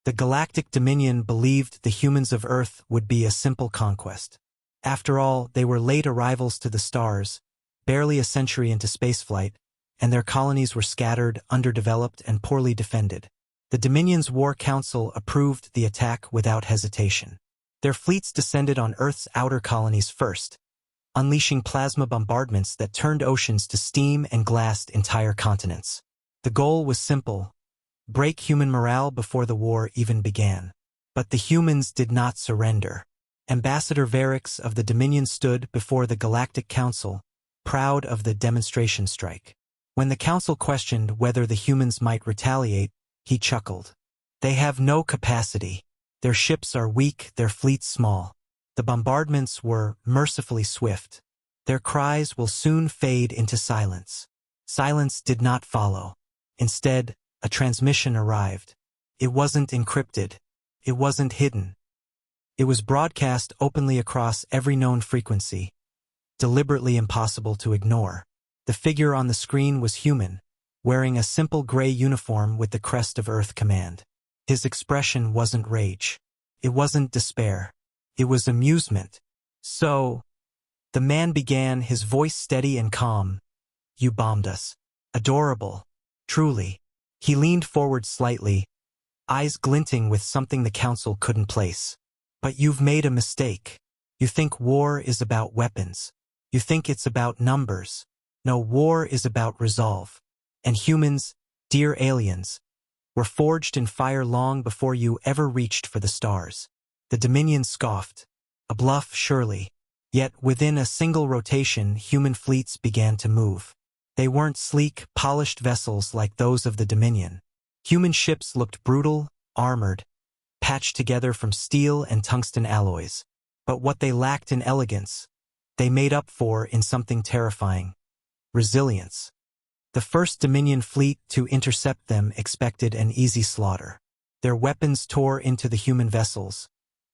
The Galactic Dominion believed the humans of Earth would be a simple conquest. After all, they were late arrivals to the stars, barely a century into spaceflight, and their colonies were scattered, underdeveloped, and poorly defended. The Dominion's War Council approved the attack without hesitation. Their fleets descended on Earth's outer colonies first, unleashing plasma bombardments that turned oceans to steam and glassed entire continents. The goal was simple: break human morale before the war even began. But the humans did not surrender. Ambassador Varix of the Dominion stood before the Galactic Council, proud of the demonstration strike. When the Council questioned whether the humans might retaliate, he chuckled. They have no capacity. Their ships are weak, their fleets small. The bombardments were mercifully swift. Their cries will soon fade into silence. Silence did not follow. Instead, a transmission arrived. It wasn't encrypted. It wasn't hidden. It was broadcast openly across every known frequency, deliberately impossible to ignore. The figure on the screen was human, wearing a simple gray uniform with the crest of Earth Command. His expression wasn't rage. It wasn't despair. It was amusement. "So," the man began, his voice steady and calm, "you bombed us. Adorable. Truly." He leaned forward slightly, eyes glinting with something the Council couldn't place. "But you've made a mistake. You think war is about weapons. You think it's about numbers. No, war is about resolve. And humans, dear aliens, were forged in fire long before you ever reached for the stars." The Dominion scoffed. A bluff, surely. Yet within a single rotation, human fleets began to move. They weren't sleek, polished vessels like those of the Dominion. Human ships looked brutal, armored, patched together from steel and tungsten alloys. But what they lacked in elegance, they made up for in something terrifying: resilience. The first Dominion fleet to intercept them expected an easy slaughter. Their weapons tore into the human vessels,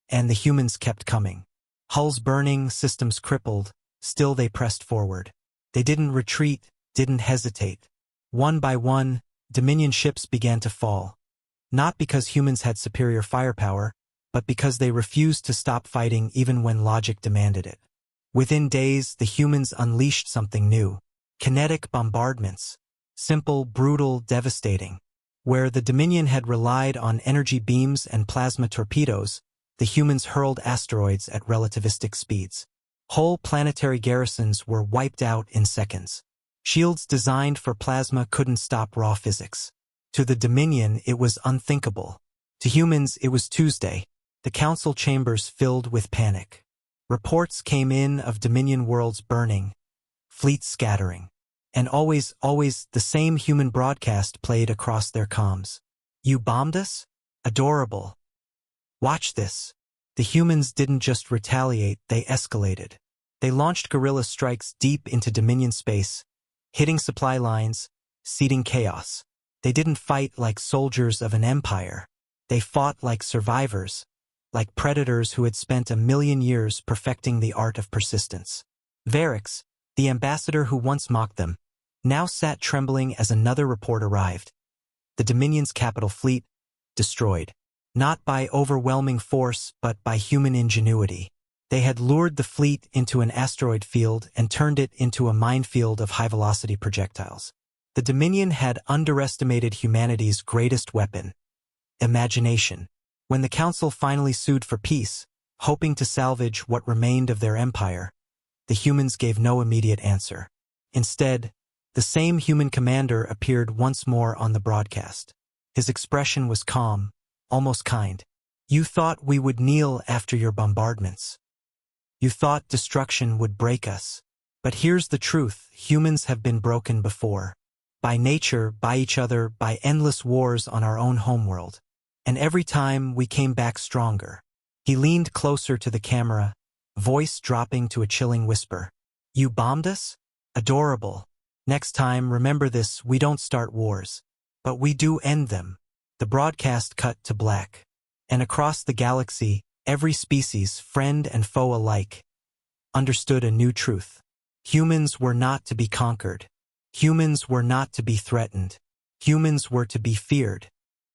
and the humans kept coming. Hulls burning, systems crippled, still they pressed forward. They didn't retreat, didn't hesitate. One by one, Dominion ships began to fall. Not because humans had superior firepower, but because they refused to stop fighting even when logic demanded it. Within days, the humans unleashed something new: kinetic bombardments. Simple, brutal, devastating. Where the Dominion had relied on energy beams and plasma torpedoes, the humans hurled asteroids at relativistic speeds. Whole planetary garrisons were wiped out in seconds. Shields designed for plasma couldn't stop raw physics. To the Dominion, it was unthinkable. To humans, it was Tuesday. The council chambers filled with panic. Reports came in of Dominion worlds burning, fleets scattering, and always the same human broadcast played across their comms. "You bombed us? Adorable. Watch this." The humans didn't just retaliate, they escalated. They launched guerrilla strikes deep into Dominion space, hitting supply lines, seeding chaos. They didn't fight like soldiers of an empire. They fought like survivors, like predators who had spent 1,000,000 years perfecting the art of persistence. Varix, the ambassador who once mocked them, now sat trembling as another report arrived. The Dominion's capital fleet, destroyed. Not by overwhelming force, but by human ingenuity. They had lured the fleet into an asteroid field and turned it into a minefield of high-velocity projectiles. The Dominion had underestimated humanity's greatest weapon: imagination. When the Council finally sued for peace, hoping to salvage what remained of their empire, the humans gave no immediate answer. Instead, the same human commander appeared once more on the broadcast. His expression was calm, almost kind. "You thought we would kneel after your bombardments. You thought destruction would break us. But here's the truth: humans have been broken before. By nature, by each other, by endless wars on our own homeworld. And every time we came back stronger." He leaned closer to the camera, voice dropping to a chilling whisper. "You bombed us? Adorable. Next time, remember this: we don't start wars, but we do end them." The broadcast cut to black. And across the galaxy, every species, friend and foe alike, understood a new truth. Humans were not to be conquered. Humans were not to be threatened. Humans were to be feared.